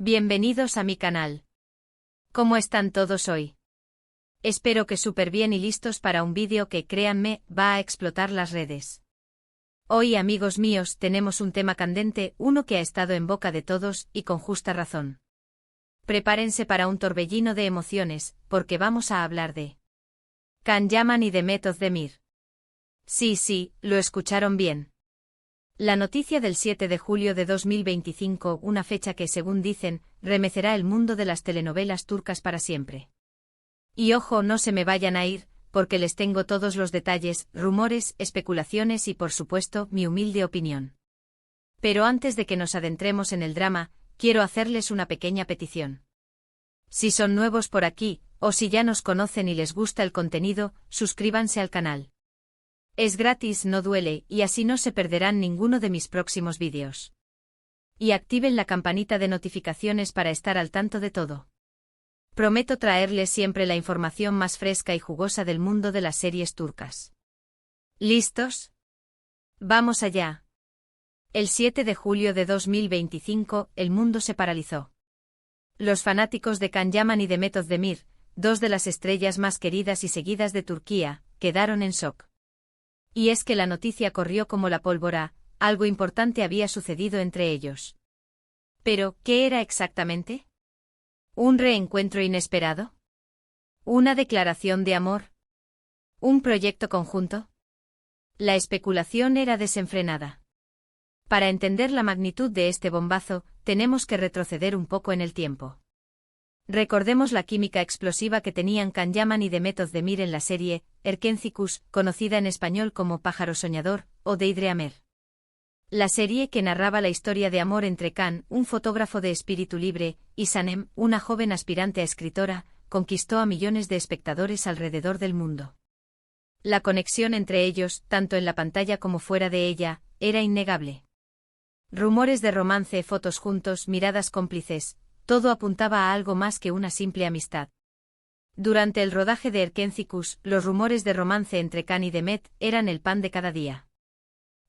Bienvenidos a mi canal. ¿Cómo están todos hoy? Espero que súper bien y listos para un vídeo que, créanme, va a explotar las redes. Hoy, amigos míos, tenemos un tema candente, uno que ha estado en boca de todos, y con justa razón. Prepárense para un torbellino de emociones, porque vamos a hablar de Can Yaman y Demet Özdemir. Sí, lo escucharon bien. La noticia del 7 de julio de 2025, una fecha que, según dicen, remecerá el mundo de las telenovelas turcas para siempre. Y ojo, no se me vayan a ir, porque les tengo todos los detalles, rumores, especulaciones y, por supuesto, mi humilde opinión. Pero antes de que nos adentremos en el drama, quiero hacerles una pequeña petición. Si son nuevos por aquí, o si ya nos conocen y les gusta el contenido, suscríbanse al canal. Es gratis, no duele, y así no se perderán ninguno de mis próximos vídeos. Y activen la campanita de notificaciones para estar al tanto de todo. Prometo traerles siempre la información más fresca y jugosa del mundo de las series turcas. ¿Listos? Vamos allá. El 7 de julio de 2025, el mundo se paralizó. Los fanáticos de Can Yaman y Demet Özdemir, dos de las estrellas más queridas y seguidas de Turquía, quedaron en shock. Y es que la noticia corrió como la pólvora, algo importante había sucedido entre ellos. Pero, ¿qué era exactamente? ¿Un reencuentro inesperado? ¿Una declaración de amor? ¿Un proyecto conjunto? La especulación era desenfrenada. Para entender la magnitud de este bombazo, tenemos que retroceder un poco en el tiempo. Recordemos la química explosiva que tenían Can Yaman y Demet Özdemir en la serie Erkencikus, conocida en español como Pájaro Soñador, o Daydreamer. La serie que narraba la historia de amor entre Can, un fotógrafo de espíritu libre, y Sanem, una joven aspirante a escritora, conquistó a millones de espectadores alrededor del mundo. La conexión entre ellos, tanto en la pantalla como fuera de ella, era innegable. Rumores de romance, fotos juntos, miradas cómplices, todo apuntaba a algo más que una simple amistad. Durante el rodaje de Erkencikus, los rumores de romance entre Can y Demet eran el pan de cada día.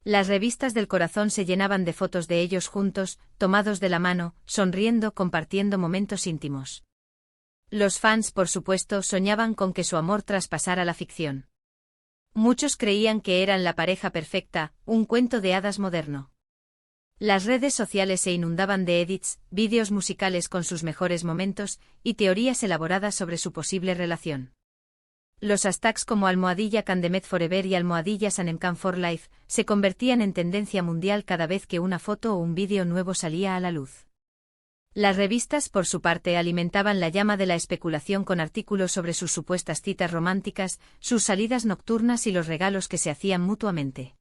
Las revistas del corazón se llenaban de fotos de ellos juntos, tomados de la mano, sonriendo, compartiendo momentos íntimos. Los fans, por supuesto, soñaban con que su amor traspasara la ficción. Muchos creían que eran la pareja perfecta, un cuento de hadas moderno. Las redes sociales se inundaban de edits, vídeos musicales con sus mejores momentos, y teorías elaboradas sobre su posible relación. Los hashtags como #CanDemet Forever y #SanemCan for Life se convertían en tendencia mundial cada vez que una foto o un vídeo nuevo salía a la luz. Las revistas, por su parte, alimentaban la llama de la especulación con artículos sobre sus supuestas citas románticas, sus salidas nocturnas y los regalos que se hacían mutuamente.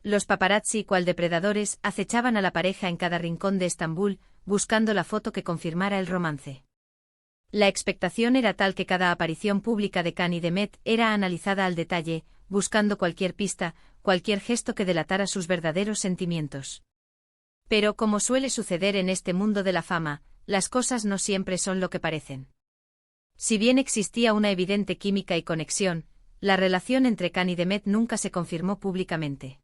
Los paparazzi, cual depredadores, acechaban a la pareja en cada rincón de Estambul, buscando la foto que confirmara el romance. La expectación era tal que cada aparición pública de Can y Demet era analizada al detalle, buscando cualquier pista, cualquier gesto que delatara sus verdaderos sentimientos. Pero, como suele suceder en este mundo de la fama, las cosas no siempre son lo que parecen. Si bien existía una evidente química y conexión, la relación entre Can y Demet nunca se confirmó públicamente.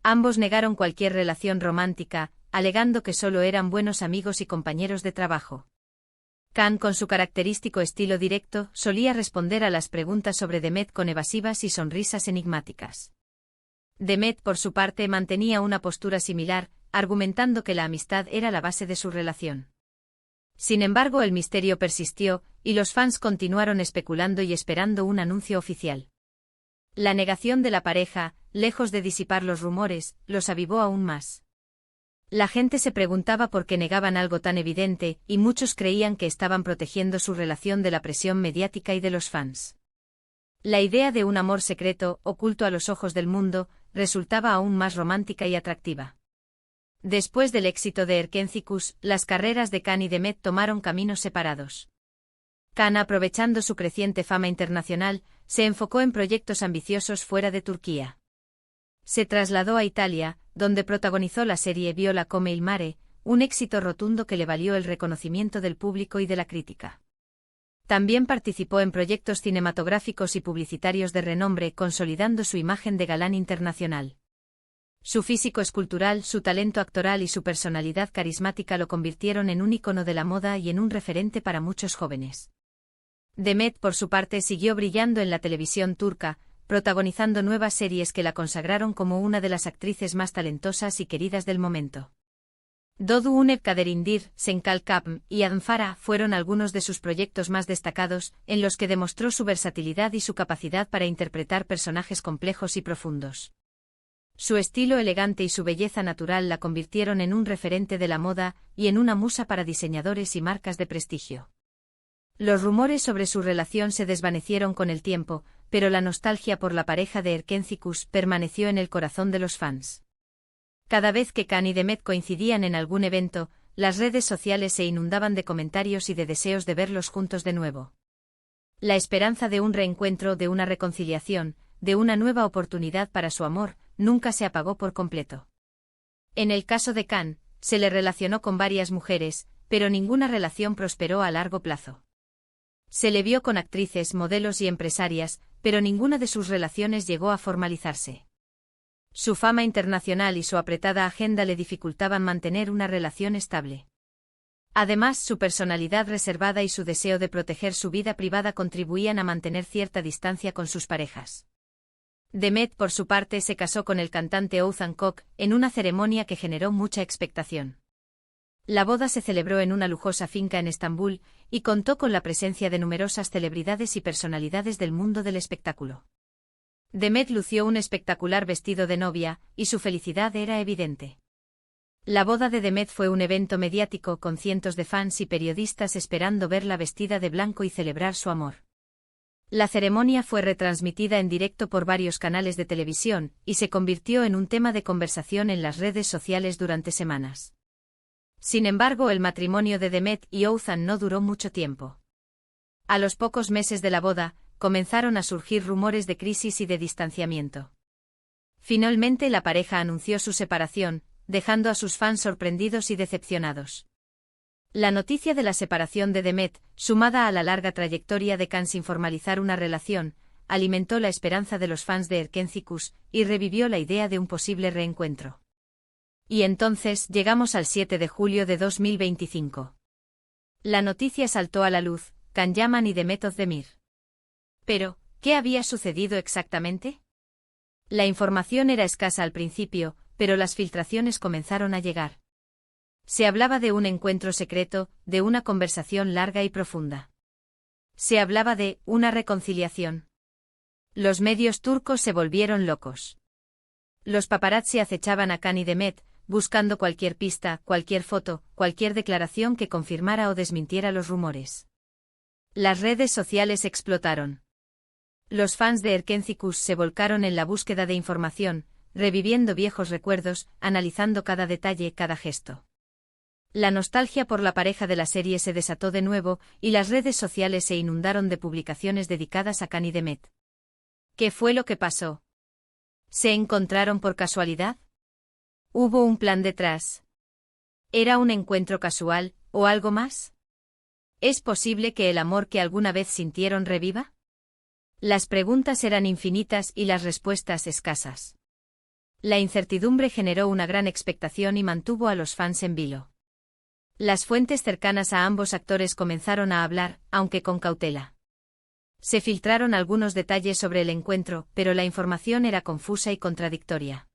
Ambos negaron cualquier relación romántica, alegando que solo eran buenos amigos y compañeros de trabajo. Can, con su característico estilo directo, solía responder a las preguntas sobre Demet con evasivas y sonrisas enigmáticas. Demet, por su parte, mantenía una postura similar, argumentando que la amistad era la base de su relación. Sin embargo, el misterio persistió, y los fans continuaron especulando y esperando un anuncio oficial. La negación de la pareja, lejos de disipar los rumores, los avivó aún más. La gente se preguntaba por qué negaban algo tan evidente, y muchos creían que estaban protegiendo su relación de la presión mediática y de los fans. La idea de un amor secreto, oculto a los ojos del mundo, resultaba aún más romántica y atractiva. Después del éxito de Erkencikus, las carreras de Can y Demet tomaron caminos separados. Can, aprovechando su creciente fama internacional, se enfocó en proyectos ambiciosos fuera de Turquía. Se trasladó a Italia, donde protagonizó la serie Viola come il mare, un éxito rotundo que le valió el reconocimiento del público y de la crítica. También participó en proyectos cinematográficos y publicitarios de renombre, consolidando su imagen de galán internacional. Su físico escultural, su talento actoral y su personalidad carismática lo convirtieron en un ícono de la moda y en un referente para muchos jóvenes. Demet, por su parte, siguió brillando en la televisión turca, protagonizando nuevas series que la consagraron como una de las actrices más talentosas y queridas del momento. Dodu Uneb Kaderindir, Senkal Kapm y Admfara fueron algunos de sus proyectos más destacados, en los que demostró su versatilidad y su capacidad para interpretar personajes complejos y profundos. Su estilo elegante y su belleza natural la convirtieron en un referente de la moda y en una musa para diseñadores y marcas de prestigio. Los rumores sobre su relación se desvanecieron con el tiempo, pero la nostalgia por la pareja de Erkencikus permaneció en el corazón de los fans. Cada vez que Can y Demet coincidían en algún evento, las redes sociales se inundaban de comentarios y de deseos de verlos juntos de nuevo. La esperanza de un reencuentro, de una reconciliación, de una nueva oportunidad para su amor, nunca se apagó por completo. En el caso de Can, se le relacionó con varias mujeres, pero ninguna relación prosperó a largo plazo. Se le vio con actrices, modelos y empresarias, pero ninguna de sus relaciones llegó a formalizarse. Su fama internacional y su apretada agenda le dificultaban mantener una relación estable. Además, su personalidad reservada y su deseo de proteger su vida privada contribuían a mantener cierta distancia con sus parejas. Demet, por su parte, se casó con el cantante Oğuzhan Koç en una ceremonia que generó mucha expectación. La boda se celebró en una lujosa finca en Estambul y contó con la presencia de numerosas celebridades y personalidades del mundo del espectáculo. Demet lució un espectacular vestido de novia, y su felicidad era evidente. La boda de Demet fue un evento mediático con cientos de fans y periodistas esperando verla vestida de blanco y celebrar su amor. La ceremonia fue retransmitida en directo por varios canales de televisión, y se convirtió en un tema de conversación en las redes sociales durante semanas. Sin embargo, el matrimonio de Demet y Oğuzhan no duró mucho tiempo. A los pocos meses de la boda, comenzaron a surgir rumores de crisis y de distanciamiento. Finalmente la pareja anunció su separación, dejando a sus fans sorprendidos y decepcionados. La noticia de la separación de Demet, sumada a la larga trayectoria de Can sin formalizar una relación, alimentó la esperanza de los fans de Erkencikus y revivió la idea de un posible reencuentro. Y entonces llegamos al 7 de julio de 2025. La noticia saltó a la luz: Can Yaman y Demet Özdemir. Pero, ¿qué había sucedido exactamente? La información era escasa al principio, pero las filtraciones comenzaron a llegar. Se hablaba de un encuentro secreto, de una conversación larga y profunda. Se hablaba de una reconciliación. Los medios turcos se volvieron locos. Los paparazzi acechaban a Can y Demet, buscando cualquier pista, cualquier foto, cualquier declaración que confirmara o desmintiera los rumores. Las redes sociales explotaron. Los fans de Erkencikus se volcaron en la búsqueda de información, reviviendo viejos recuerdos, analizando cada detalle, cada gesto. La nostalgia por la pareja de la serie se desató de nuevo, y las redes sociales se inundaron de publicaciones dedicadas a Can y Demet. ¿Qué fue lo que pasó? ¿Se encontraron por casualidad? ¿Hubo un plan detrás? ¿Era un encuentro casual, o algo más? ¿Es posible que el amor que alguna vez sintieron reviva? Las preguntas eran infinitas y las respuestas escasas. La incertidumbre generó una gran expectación y mantuvo a los fans en vilo. Las fuentes cercanas a ambos actores comenzaron a hablar, aunque con cautela. Se filtraron algunos detalles sobre el encuentro, pero la información era confusa y contradictoria.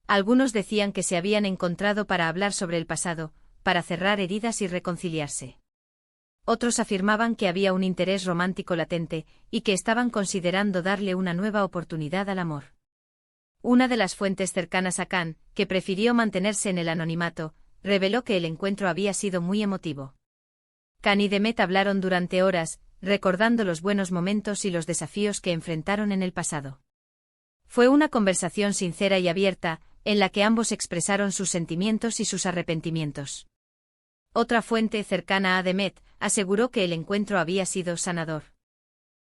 Algunos decían que se habían encontrado para hablar sobre el pasado, para cerrar heridas y reconciliarse. Otros afirmaban que había un interés romántico latente, y que estaban considerando darle una nueva oportunidad al amor. Una de las fuentes cercanas a Can, que prefirió mantenerse en el anonimato, reveló que el encuentro había sido muy emotivo. Can y Demet hablaron durante horas, recordando los buenos momentos y los desafíos que enfrentaron en el pasado. Fue una conversación sincera y abierta, en la que ambos expresaron sus sentimientos y sus arrepentimientos. Otra fuente cercana a Demet aseguró que el encuentro había sido sanador.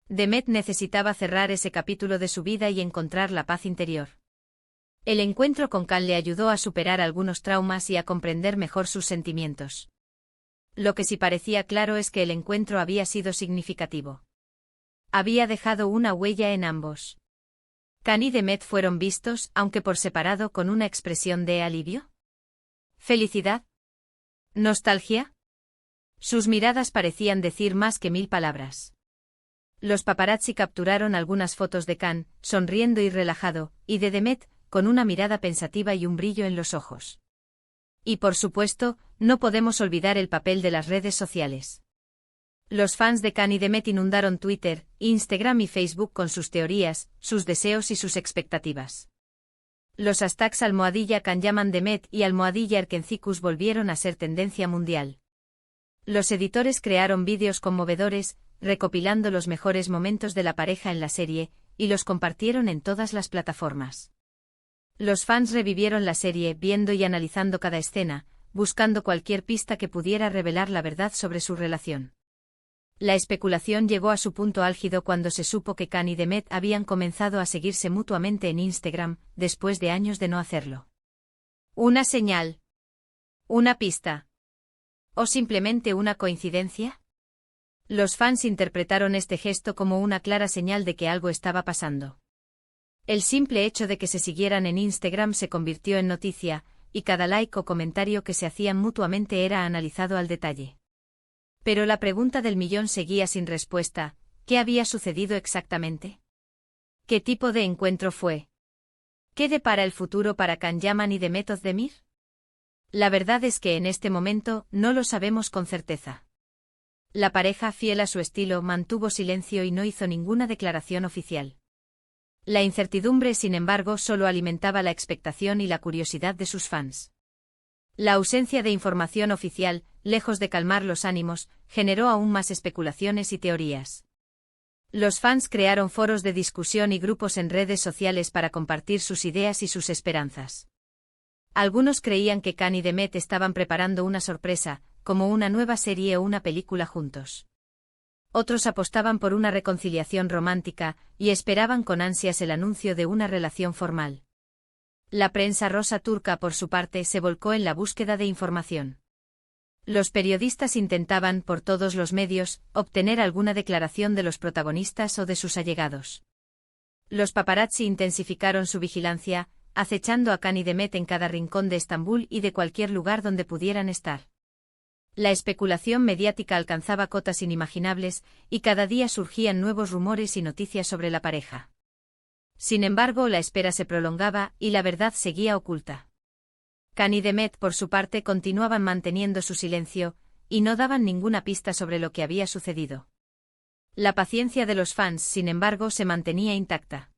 Demet necesitaba cerrar ese capítulo de su vida y encontrar la paz interior. El encuentro con Can le ayudó a superar algunos traumas y a comprender mejor sus sentimientos. Lo que sí parecía claro es que el encuentro había sido significativo. Había dejado una huella en ambos. Khan y Demet fueron vistos, aunque por separado, con una expresión de alivio. ¿Felicidad? ¿Nostalgia? Sus miradas parecían decir más que 1000 palabras. Los paparazzi capturaron algunas fotos de Khan, sonriendo y relajado, y de Demet, con una mirada pensativa y un brillo en los ojos. Y por supuesto, no podemos olvidar el papel de las redes sociales. Los fans de Khan y Demet inundaron Twitter, Instagram y Facebook con sus teorías, sus deseos y sus expectativas. Los hashtags #KhanYamanDemet y #Erkencicus volvieron a ser tendencia mundial. Los editores crearon vídeos conmovedores, recopilando los mejores momentos de la pareja en la serie, y los compartieron en todas las plataformas. Los fans revivieron la serie viendo y analizando cada escena, buscando cualquier pista que pudiera revelar la verdad sobre su relación. La especulación llegó a su punto álgido cuando se supo que Khan y Demet habían comenzado a seguirse mutuamente en Instagram, después de años de no hacerlo. ¿Una señal? ¿Una pista? ¿O simplemente una coincidencia? Los fans interpretaron este gesto como una clara señal de que algo estaba pasando. El simple hecho de que se siguieran en Instagram se convirtió en noticia, y cada like o comentario que se hacían mutuamente era analizado al detalle. Pero la pregunta del millón seguía sin respuesta: ¿qué había sucedido exactamente? ¿Qué tipo de encuentro fue? ¿Qué depara el futuro para Khan Yaman y Demet Özdemir? La verdad es que en este momento no lo sabemos con certeza. La pareja, fiel a su estilo, mantuvo silencio y no hizo ninguna declaración oficial. La incertidumbre, sin embargo, solo alimentaba la expectación y la curiosidad de sus fans. La ausencia de información oficial, lejos de calmar los ánimos, generó aún más especulaciones y teorías. Los fans crearon foros de discusión y grupos en redes sociales para compartir sus ideas y sus esperanzas. Algunos creían que Khan y Demet estaban preparando una sorpresa, como una nueva serie o una película juntos. Otros apostaban por una reconciliación romántica, y esperaban con ansias el anuncio de una relación formal. La prensa rosa turca, por su parte, se volcó en la búsqueda de información. Los periodistas intentaban, por todos los medios, obtener alguna declaración de los protagonistas o de sus allegados. Los paparazzi intensificaron su vigilancia, acechando a Khan y Demet en cada rincón de Estambul y de cualquier lugar donde pudieran estar. La especulación mediática alcanzaba cotas inimaginables, y cada día surgían nuevos rumores y noticias sobre la pareja. Sin embargo, la espera se prolongaba, y la verdad seguía oculta. Khan y Demet, por su parte, continuaban manteniendo su silencio, y no daban ninguna pista sobre lo que había sucedido. La paciencia de los fans, sin embargo, se mantenía intacta.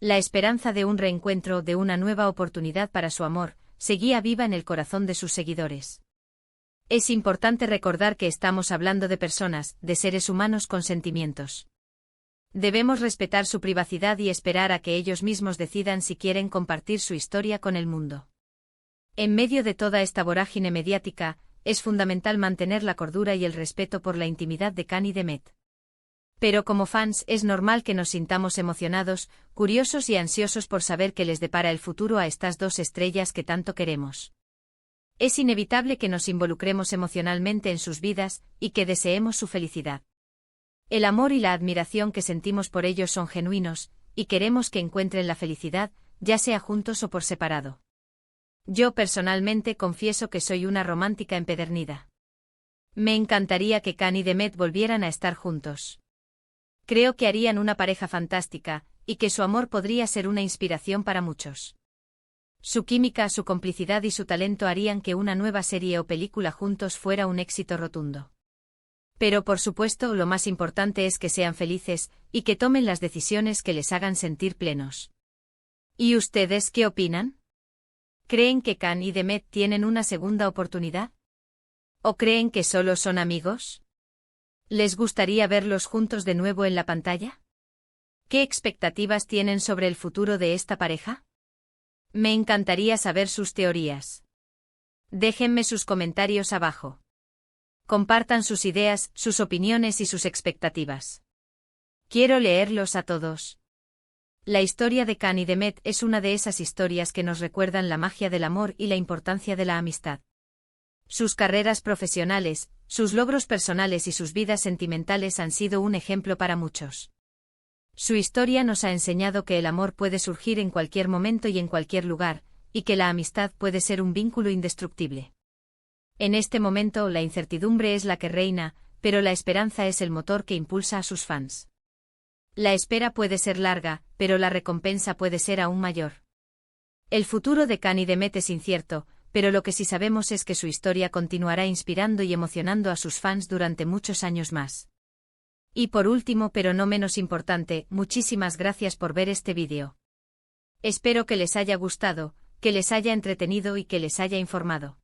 La esperanza de un reencuentro, de una nueva oportunidad para su amor, seguía viva en el corazón de sus seguidores. Es importante recordar que estamos hablando de personas, de seres humanos con sentimientos. Debemos respetar su privacidad y esperar a que ellos mismos decidan si quieren compartir su historia con el mundo. En medio de toda esta vorágine mediática, es fundamental mantener la cordura y el respeto por la intimidad de Khan y Demet. Pero como fans, es normal que nos sintamos emocionados, curiosos y ansiosos por saber qué les depara el futuro a estas dos estrellas que tanto queremos. Es inevitable que nos involucremos emocionalmente en sus vidas, y que deseemos su felicidad. El amor y la admiración que sentimos por ellos son genuinos, y queremos que encuentren la felicidad, ya sea juntos o por separado. Yo personalmente confieso que soy una romántica empedernida. Me encantaría que Khan y Demet volvieran a estar juntos. Creo que harían una pareja fantástica, y que su amor podría ser una inspiración para muchos. Su química, su complicidad y su talento harían que una nueva serie o película juntos fuera un éxito rotundo. Pero por supuesto, lo más importante es que sean felices, y que tomen las decisiones que les hagan sentir plenos. ¿Y ustedes qué opinan? ¿Creen que Khan y Demet tienen una segunda oportunidad? ¿O creen que solo son amigos? ¿Les gustaría verlos juntos de nuevo en la pantalla? ¿Qué expectativas tienen sobre el futuro de esta pareja? Me encantaría saber sus teorías. Déjenme sus comentarios abajo. Compartan sus ideas, sus opiniones y sus expectativas. Quiero leerlos a todos. La historia de Khan y Demet es una de esas historias que nos recuerdan la magia del amor y la importancia de la amistad. Sus carreras profesionales, sus logros personales y sus vidas sentimentales han sido un ejemplo para muchos. Su historia nos ha enseñado que el amor puede surgir en cualquier momento y en cualquier lugar, y que la amistad puede ser un vínculo indestructible. En este momento la incertidumbre es la que reina, pero la esperanza es el motor que impulsa a sus fans. La espera puede ser larga, pero la recompensa puede ser aún mayor. El futuro de Khan y Demet es incierto, pero lo que sí sabemos es que su historia continuará inspirando y emocionando a sus fans durante muchos años más. Y por último, pero no menos importante, muchísimas gracias por ver este vídeo. Espero que les haya gustado, que les haya entretenido y que les haya informado.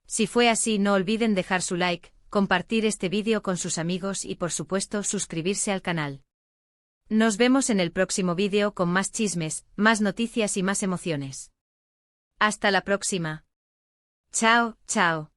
Si fue así, no olviden dejar su like, compartir este vídeo con sus amigos y por supuesto suscribirse al canal. Nos vemos en el próximo vídeo con más chismes, más noticias y más emociones. Hasta la próxima. Chao, chao.